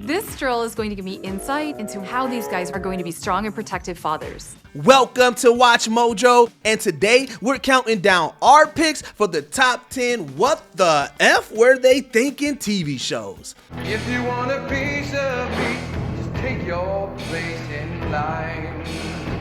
This drill is going to give me insight into how these guys are going to be strong and protective fathers. Welcome to Watch Mojo, and today we're counting down our picks for the top 10 what the F were they thinking TV shows. If you want a piece of me, just take your place in line.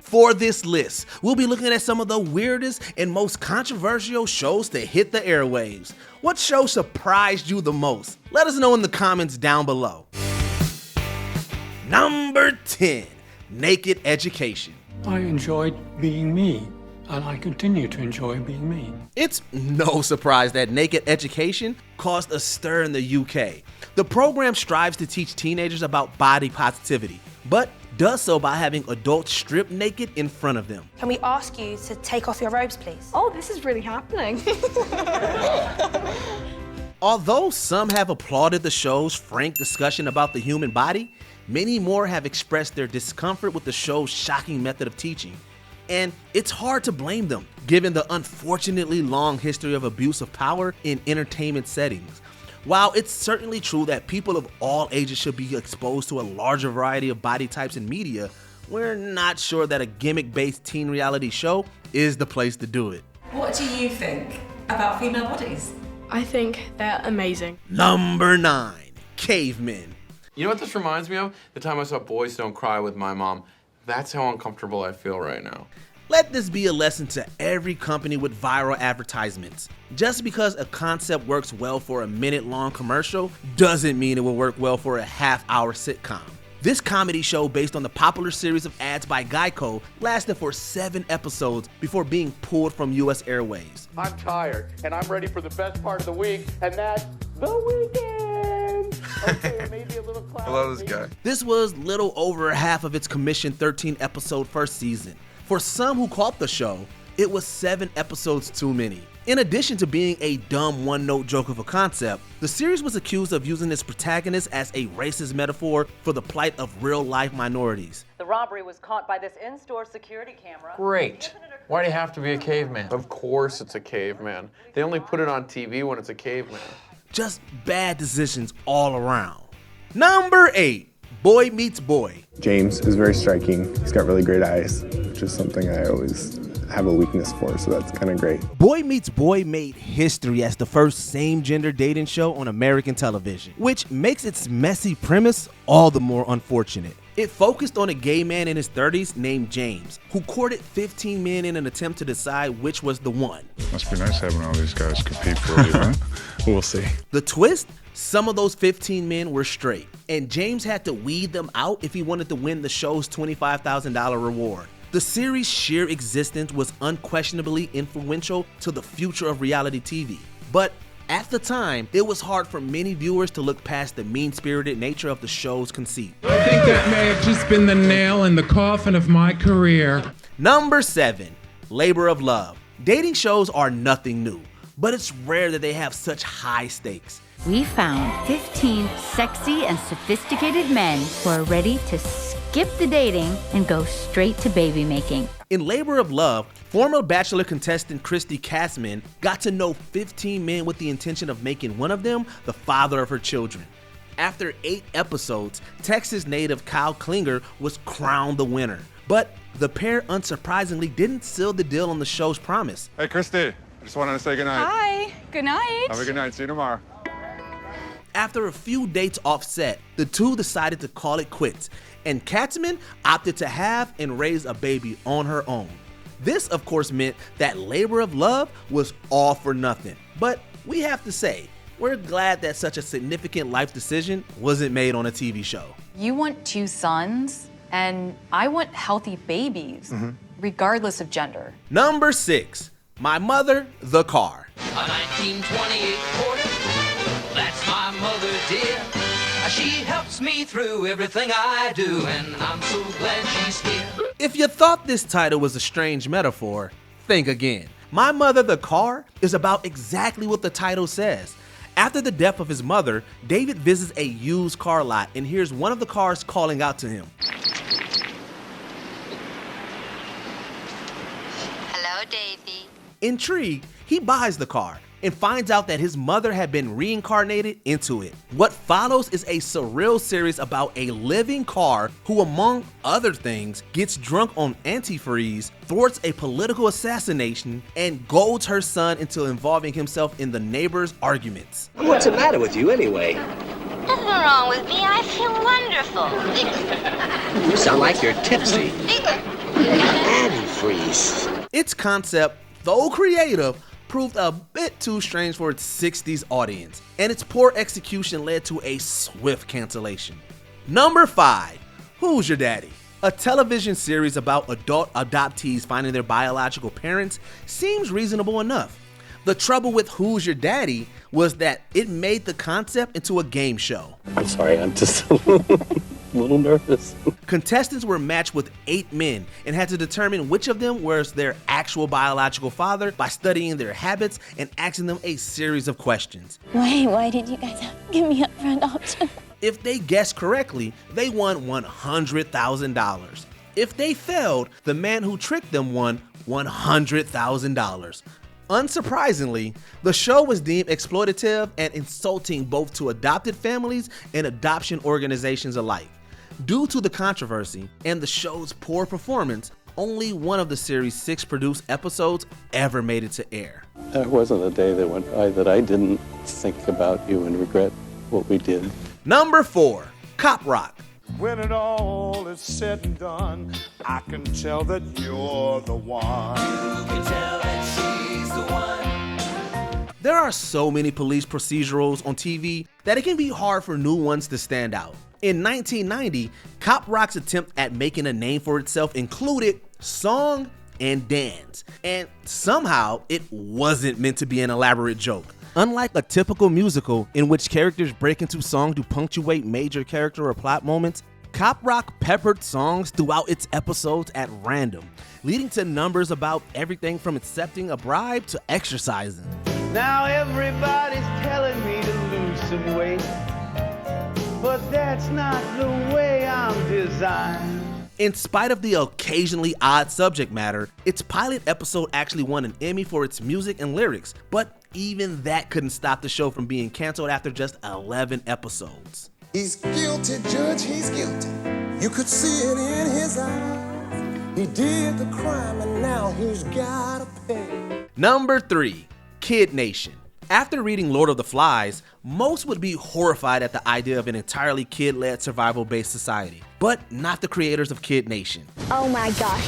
For this list, we'll be looking at some of the weirdest and most controversial shows to hit the airwaves. What show surprised you the most? Let us know in the comments down below. Number 10, Naked Education. I enjoyed being me, and I continue to enjoy being me. It's no surprise that Naked Education caused a stir in the UK. The program strives to teach teenagers about body positivity, but does so by having adults strip naked in front of them. Can we ask you to take off your robes, please? Oh, this is really happening. Although some have applauded the show's frank discussion about the human body, many more have expressed their discomfort with the show's shocking method of teaching. And it's hard to blame them, given the unfortunately long history of abuse of power in entertainment settings. While it's certainly true that people of all ages should be exposed to a larger variety of body types in media, we're not sure that a gimmick-based teen reality show is the place to do it. What do you think about female bodies? I think they're amazing. Number 9, Cavemen. You know what this reminds me of? The time I saw Boys Don't Cry with my mom. That's how uncomfortable I feel right now. Let this be a lesson to every company with viral advertisements. Just because a concept works well for a minute-long commercial doesn't mean it will work well for a half-hour sitcom. This comedy show, based on the popular series of ads by Geico, lasted for 7 episodes before being pulled from US airwaves. I'm tired, and I'm ready for the best part of the week, and that's the weekend. Okay, maybe a little cloud. I love this guy. This was little over half of its commissioned 13-episode first season. For some who caught the show, it was 7 episodes too many. In addition to being a dumb one-note joke of a concept, the series was accused of using its protagonist as a racist metaphor for the plight of real-life minorities. The robbery was caught by this in-store security camera. Great. Why do you have to be a caveman? Of course it's a caveman. They only put it on TV when it's a caveman. Just bad decisions all around. Number 8, Boy Meets Boy. James is very striking. He's got really great eyes, which is something I always have a weakness for, so that's kind of great. Boy Meets Boy made history as the first same-gender dating show on American television, which makes its messy premise all the more unfortunate. It focused on a gay man in his 30s named James, who courted 15 men in an attempt to decide which was the one. Must be nice having all these guys compete for you, huh? We'll see. The twist? Some of those 15 men were straight, and James had to weed them out if he wanted to win the show's $25,000 reward. The series' sheer existence was unquestionably influential to the future of reality TV, but at the time, it was hard for many viewers to look past the mean-spirited nature of the show's conceit. I think that may have just been the nail in the coffin of my career. Number 7, Labor of Love. Dating shows are nothing new, but it's rare that they have such high stakes. We found 15 sexy and sophisticated men who are ready to skip the dating and go straight to baby making. In Labor of Love, former Bachelor contestant Christy Cavemen got to know 15 men with the intention of making one of them the father of her children. After 8 episodes, Texas native Kyle Klinger was crowned the winner. But the pair unsurprisingly didn't seal the deal on the show's promise. Hey, Christy, I just wanted to say goodnight. Hi, good night. Have a good night. See you tomorrow. After a few dates off set, the two decided to call it quits, and Cavemen opted to have and raise a baby on her own. This, of course, meant that Labor of Love was all for nothing. But we have to say, we're glad that such a significant life decision wasn't made on a TV show. You want 2 sons, and I want healthy babies, regardless of gender. Number 6, My Mother, the Car. A 1928 Porsche, that's my mother, dear. She helps me through everything I do, and I'm so glad she's here. If you thought this title was a strange metaphor, think again. My Mother, the Car is about exactly what the title says. After the death of his mother, David visits a used car lot and hears one of the cars calling out to him. Hello, Davey. Intrigued, he buys the car, and finds out that his mother had been reincarnated into it. What follows is a surreal series about a living car who, among other things, gets drunk on antifreeze, thwarts a political assassination, and goads her son into involving himself in the neighbors' arguments. What's the matter with you anyway? Nothing wrong with me. I feel wonderful. You sound like you're tipsy. Antifreeze. Its concept, though creative, proved a bit too strange for its 60s audience, and its poor execution led to a swift cancellation. Number 5, Who's Your Daddy? A television series about adult adoptees finding their biological parents seems reasonable enough. The trouble with Who's Your Daddy was that it made the concept into a game show. I'm sorry, I'm just a little nervous. Contestants were matched with 8 men and had to determine which of them was their actual biological father by studying their habits and asking them a series of questions. Why did you guys have to give me up for adoption? If they guessed correctly, they won $100,000. If they failed, the man who tricked them won $100,000. Unsurprisingly, the show was deemed exploitative and insulting both to adopted families and adoption organizations alike. Due to the controversy and the show's poor performance, only one of the series' 6 produced episodes ever made it to air. There wasn't a day that went by that I didn't think about you and regret what we did. Number 4, Cop Rock. When it all is said and done, I can tell that you're the one. You can tell that she's the one. There are so many police procedurals on TV that it can be hard for new ones to stand out. In 1990, Cop Rock's attempt at making a name for itself included song and dance, and somehow it wasn't meant to be an elaborate joke. Unlike a typical musical in which characters break into song to punctuate major character or plot moments, Cop Rock peppered songs throughout its episodes at random, leading to numbers about everything from accepting a bribe to exercising. Now everybody's telling me to lose some weight, but that's not the way I'm designed. In spite of the occasionally odd subject matter, its pilot episode actually won an Emmy for its music and lyrics, but even that couldn't stop the show from being canceled after just 11 episodes. He's guilty, Judge, he's guilty. You could see it in his eyes. He did the crime and now he's gotta pay. Number 3, Kid Nation. After reading Lord of the Flies, most would be horrified at the idea of an entirely kid-led survival-based society, but not the creators of Kid Nation. Oh my gosh,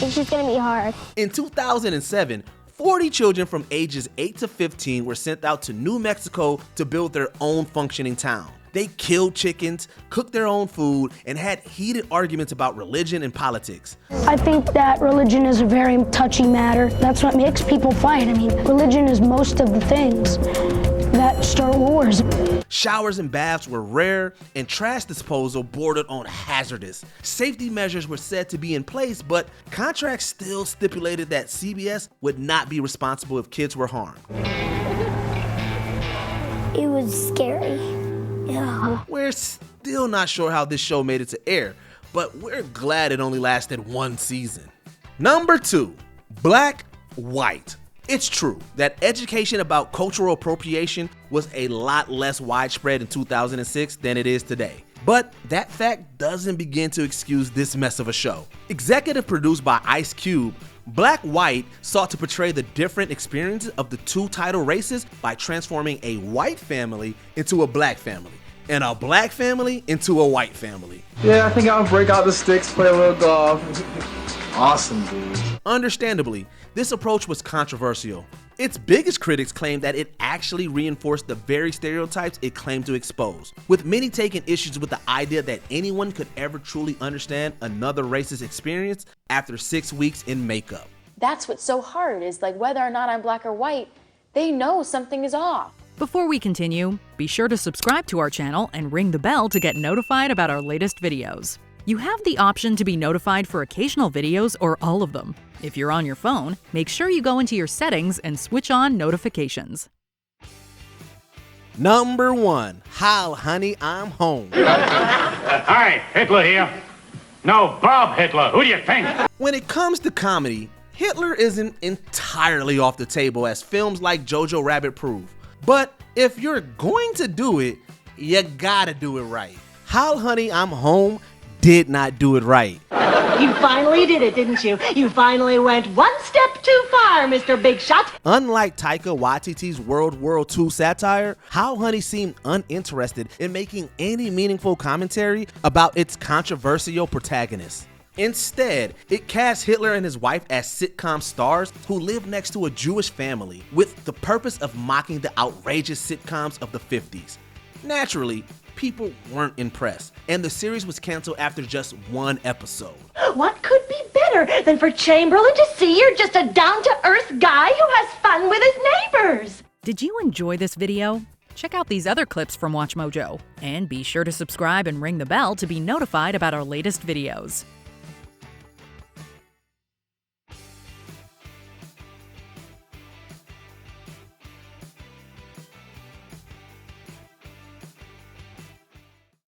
this is gonna be hard. In 2007, 40 children from ages 8 to 15 were sent out to New Mexico to build their own functioning town. They killed chickens, cooked their own food, and had heated arguments about religion and politics. I think that religion is a very touchy matter. That's what makes people fight. I mean, religion is most of the things that start wars. Showers and baths were rare, and trash disposal bordered on hazardous. Safety measures were said to be in place, but contracts still stipulated that CBS would not be responsible if kids were harmed. It was scary. Yeah. We're still not sure how this show made it to air, but we're glad it only lasted 1 season. Number 2, Black, White. It's true that education about cultural appropriation was a lot less widespread in 2006 than it is today. But that fact doesn't begin to excuse this mess of a show. Executive produced by Ice Cube, Black White sought to portray the different experiences of the 2 title races by transforming a white family into a black family, and a black family into a white family. Yeah, I think I'll break out the sticks, play a little golf. Awesome, dude. Understandably, this approach was controversial. Its biggest critics claimed that it actually reinforced the very stereotypes it claimed to expose, with many taking issues with the idea that anyone could ever truly understand another race's experience after 6 weeks in makeup. That's what's so hard, is like whether or not I'm black or white, they know something is off. Before we continue, be sure to subscribe to our channel and ring the bell to get notified about our latest videos. You have the option to be notified for occasional videos or all of them. If you're on your phone, make sure you go into your settings and switch on notifications. Number 1, Hal, Honey, I'm Home. Hi, Hitler here. No, Bob Hitler. Who do you think? When it comes to comedy, Hitler isn't entirely off the table, as films like Jojo Rabbit prove. But if you're going to do it, you gotta do it right. How Honey, I'm Home did not do it right. You finally did it, didn't you? You finally went one step too far, Mr. Big Shot. Unlike Taika Waititi's World War II satire, How Honey seemed uninterested in making any meaningful commentary about its controversial protagonist. Instead, it cast Hitler and his wife as sitcom stars who live next to a Jewish family with the purpose of mocking the outrageous sitcoms of the 50s. Naturally, people weren't impressed, and the series was canceled after just one episode. What could be better than for Chamberlain to see you're just a down-to-earth guy who has fun with his neighbors? Did you enjoy this video? Check out these other clips from WatchMojo, and be sure to subscribe and ring the bell to be notified about our latest videos.